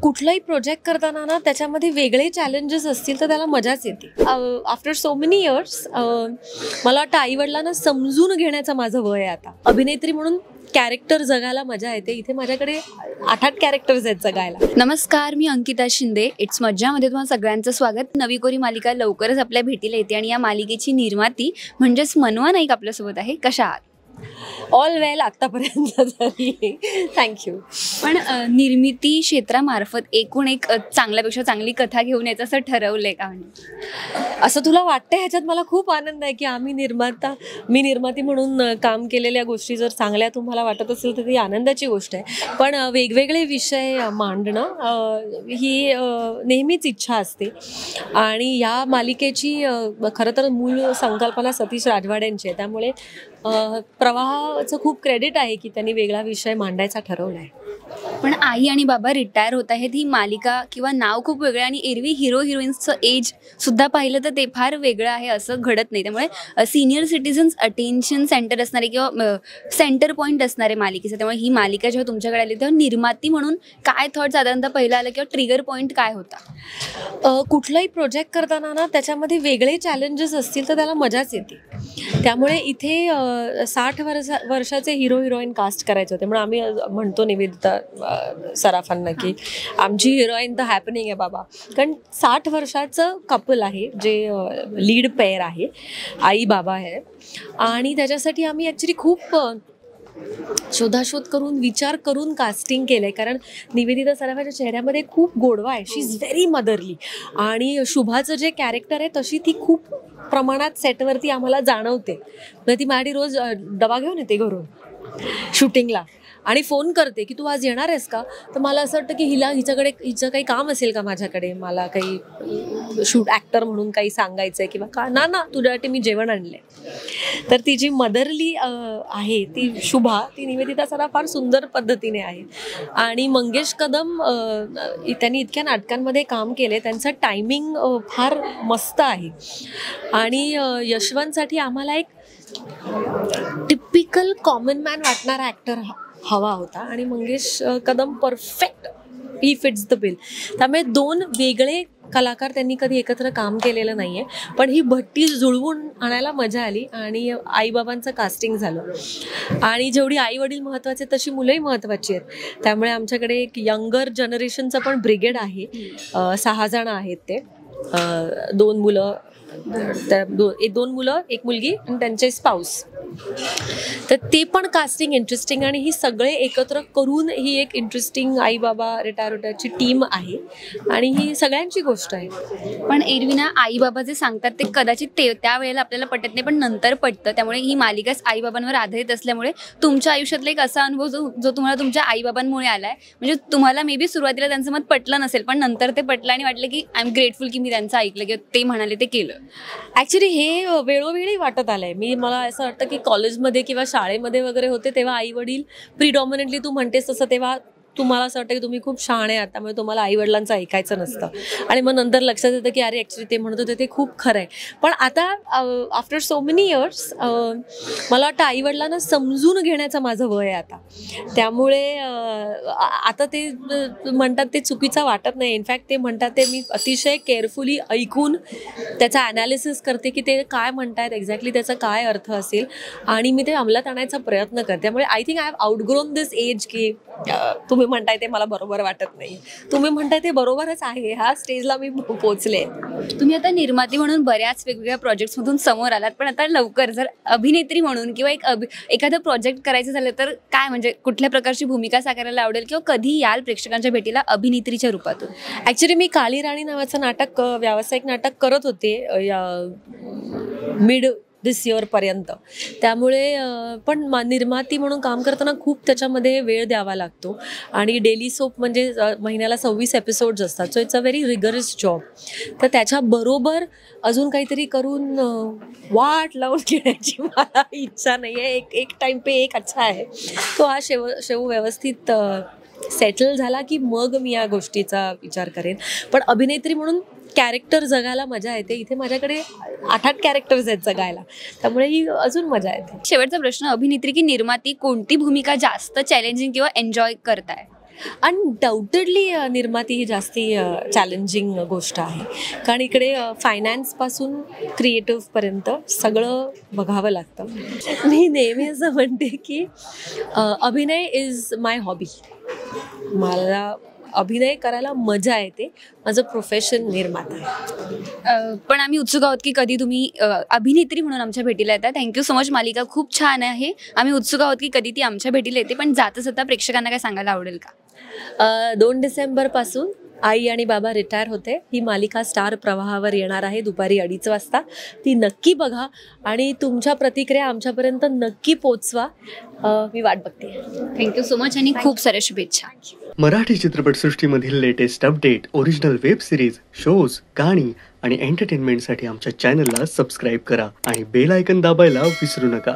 कुठलाही प्रोजेक्ट करताना ना त्याच्यामध्ये वेगळे चॅलेंजेस असतील तर त्याला मजाच येते. आफ्टर सो मेनी इयर्स मला वाटतं आईवडिलांना समजून घेण्याचं माझं वय आहे आता. अभिनेत्री म्हणून कॅरेक्टर जगायला मजा येते. इथे माझ्याकडे 8 कॅरेक्टर्स आहेत जगायला. नमस्कार, मी अंकिता शिंदे. इट्स मज्जामध्ये तुम्हाला सगळ्यांचं स्वागत. नवी कोरी मालिका लवकरच आपल्या भेटीला येते आणि या मालिकेची निर्माती म्हणजेच मनवा नाईक आपल्यासोबत आहे. कशा आहात? ऑल वेल आतापर्यंत तरी, थँक्यू. पण निर्मिती क्षेत्रामार्फत एकूण एक चांगल्यापेक्षा चांगली कथा घेऊन यायचं असं ठरवलंय का? असं तुला वाटतं? ह्याच्यात मला खूप आनंद आहे की मी निर्माती म्हणून काम केलेल्या गोष्टी जर चांगल्या तुम्हाला वाटत असेल तर ती आनंदाची गोष्ट आहे. पण वेगवेगळे विषय मांडणं ही नेहमीच इच्छा असते. आणि या मालिकेची खरं तर मूळ संकल्पना सतीश राजवाड्यांची आहे. त्यामुळे प्रवाहाचं खूप क्रेडिट आहे की त्यांनी वेगळा विषय मांडायचा ठरवला आहे. पण आई आणि बाबा रिटायर होत आहेत ही मालिका किंवा नाव खूप वेगळं आणि एरवी हिरो हिरोईन्सचं एज सुद्धा पाहिलं तर ते फार वेगळं आहे असं घडत नाही. त्यामुळे सिनियर सिटीजन्स अटेन्शन सेंटर असणारे किंवा सेंटर पॉईंट असणारे मालिकेचं. त्यामुळे ही मालिका जेव्हा तुमच्याकडे आली तेव्हा निर्माती म्हणून काय थॉट साधारणतः पहिला आलं किंवा ट्रिगर पॉईंट काय होता? कुठलाही प्रोजेक्ट करताना ना त्याच्यामध्ये वेगळे चॅलेंजेस असतील तर त्याला मजाच येते. त्यामुळे इथे 60 वर्षाचे हिरो हिरोईन कास्ट करायचे होते. त्यामुळे आम्ही म्हणतो निवेदिता सराफांना की आमची हिरोईन तर हॅपनिंग आहे बाबा. कारण 60 वर्षाचं कपल आहे जे लीड पेअर आहे, आई बाबा आहे. आणि त्याच्यासाठी आम्ही ॲक्च्युली खूप शोधाशोध करून विचार करून कास्टिंग केलं आहे. कारण निवेदिता सराफाच्या चेहऱ्यामध्ये खूप गोडवा आहे. शी इज व्हेरी मदरली. आणि शुभाचं जे कॅरेक्टर आहे तशी ती खूप प्रमाणात सेटवरती आम्हाला जाणवते. तर ती माझी रोज डबा घेऊन येते घरून शूटिंगला आणि फोन करते की तू आज येणार आहेस का? तर मला असं वाटतं की हिचं काही काम असेल का माझ्याकडे, मला काही शूट ॲक्टर म्हणून काही सांगायचं आहे किंवा का ना तुझ्यासाठी मी जेवण आणलं आहे. तर ती जी मदरली आहे ती शुभा, ती निवेदिता सराफ फार सुंदर पद्धतीने आहे. आणि मंगेश कदम त्यांनी इतक्या नाटकांमध्ये काम केले, त्यांचं टायमिंग फार मस्त आहे. आणि यशवंतसाठी आम्हाला एक टिपिकल कॉमन मॅन वाटणारा ॲक्टर हवा होता आणि Mangesh Kadam perfect, he fits the bill. त्यामुळे 2 वेगळे कलाकार त्यांनी कधी एकत्र काम केलेलं नाही आहे. पण ही भट्टी जुळवून आणायला मजा आली आणि आईबाबांचं कास्टिंग झालं. आणि जेवढी आई वडील महत्त्वाचे तशी मुलंही महत्त्वाची आहेत. त्यामुळे आमच्याकडे एक यंगर जनरेशनचं पण ब्रिगेड आहे. 6 जण आहेत ते. 2 मुलं, 2 मुलं, 1 मुलगी आणि त्यांचे स्पाऊस. तर ते पण कास्टिंग इंटरेस्टिंग आणि ही सगळे एकत्र करून ही एक इंटरेस्टिंग आई बाबा रिटायरची टीम आहे. आणि ही सगळ्यांची गोष्ट आहे. पण एरवी ना आई बाबा जे सांगतात ते कदाचित त्यावेळेला आपल्याला पटत नाही पण नंतर पटतं. त्यामुळे ही मालिकाच आई बाबांवर आधारित असल्यामुळे तुमच्या आयुष्यातला एक असा अनुभव जो तुम्हाला तुमच्या आई बाबांमुळे आलाय. म्हणजे तुम्हाला मे बी सुरुवातीला त्यांचं मत पटलं नसेल पण नंतर ते पटलं आणि वाटलं की आय एम ग्रेटफुल की मी त्यांचं ऐकलं किंवा ते म्हणाले ते केलं. ॲक्च्युली हे वेळोवेळी वाटत आलंय. मला असं वाटतं की कॉलेजमध्ये किंवा शाळेमध्ये वगैरे होते तेव्हा आई वडील प्रिडॉमिनंटली तू म्हणतेस तसं तेव्हा तुम्हाला असं वाटतं की तुम्ही खूप शहाणे आहात, त्यामुळे तुम्हाला आईवडिलांचं ऐकायचं नसतं. आणि मग नंतर लक्षात येतं की अरे ॲक्च्युली ते म्हणत होते ते खूप खरं आहे. पण आता आफ्टर सो मेनी इयर्स मला वाटतं आईवडिलांना समजून घेण्याचं माझं वय आहे आता. त्यामुळे आता ते म्हणतात ते चुकीचं वाटत नाही. इनफॅक्ट ते म्हणतात ते मी अतिशय केअरफुली ऐकून त्याचा ॲनालिसिस करते की ते काय म्हणतायत एक्झॅक्टली, त्याचा काय अर्थ असेल आणि मी ते अंमलात आणायचा प्रयत्न करते. त्यामुळे I think I have outgrown this age की तुम्ही म्हणताय ते मला बरोबर वाटत नाही, तुम्ही म्हणताय ते बरोबरच आहे. ह्या स्टेजला मी पोचले. तुम्ही आता निर्माती म्हणून बऱ्याच वेगवेगळ्या प्रोजेक्ट्समधून समोर आलात. पण आता लवकर जर अभिनेत्री म्हणून किंवा एखादं प्रोजेक्ट करायचं झालं तर काय, म्हणजे कुठल्या प्रकारची भूमिका साकारायला आवडेल किंवा कधी याल प्रेक्षकांच्या भेटीला अभिनेत्रीच्या रूपातून? ॲक्च्युली मी काली राणी नावाचं नाटक, व्यावसायिक नाटक करत होते मिड दिस इयरपर्यंत. त्यामुळे पण निर्माती म्हणून काम करताना खूप त्याच्यामध्ये वेळ द्यावा लागतो. आणि डेली सोप म्हणजे महिन्याला 26 एपिसोड्स असतात. So it's a very rigorous job. तर त्याच्याबरोबर अजून काहीतरी करून वाट लावून घेण्याची मला इच्छा नाही आहे. एक टाईम पे एक अच्छा आहे. तो हा शेव व्यवस्थित सेटल झाला की मग मी या गोष्टीचा विचार करेन. पण अभिनेत्री म्हणून कॅरेक्टर जगायला मजा येते. इथे माझ्याकडे 8 कॅरेक्टर्स आहेत जगायला. त्यामुळे ही अजून मजा येते. शेवटचा प्रश्न, अभिनेत्री की निर्माती कोणती भूमिका जास्त चॅलेंजिंग किंवा एन्जॉय करताय? अनडाऊटेडली निर्माती ही जास्ती चॅलेंजिंग गोष्ट आहे, कारण इकडे फायनान्सपासून क्रिएटिव्हपर्यंत सगळं बघावं लागतं. मी नेहमी असं म्हणते की अभिनय इज माय हॉबी. मला अभिनय करायला मजा येते, माझं प्रोफेशन निर्माता आहे. पण आम्ही उत्सुक आहोत की कधी तुम्ही अभिनेत्री म्हणून आमच्या भेटीला येता. Thank you so much. मालिका खूप छान आहे. आम्ही उत्सुक आहोत की कधी ती आमच्या भेटीला येते. पण जाता जाता प्रेक्षकांना काय सांगायला आवडेल का? 2 डिसेंबरपासून आई आणि बाबा रिटायर होते ही मालिका स्टार प्रवाहावर येणार आहे दुपारी 2:30 वाजता. ती नक्की बघा आणि तुमच्या प्रतिक्रिया आमच्यापर्यंत नक्की पोचवा. मी वाट बघते. थँक्यू सो मच आणि खूप साऱ्या शुभेच्छा. मराठी चित्रपटसृष्टीमधील latest update, original web series, shows, गाणी आणि एंटरटेनमेंटसाठी आमच्या चॅनलला सबस्क्राईब करा आणि बेल आयकन दाबायला विसरू नका.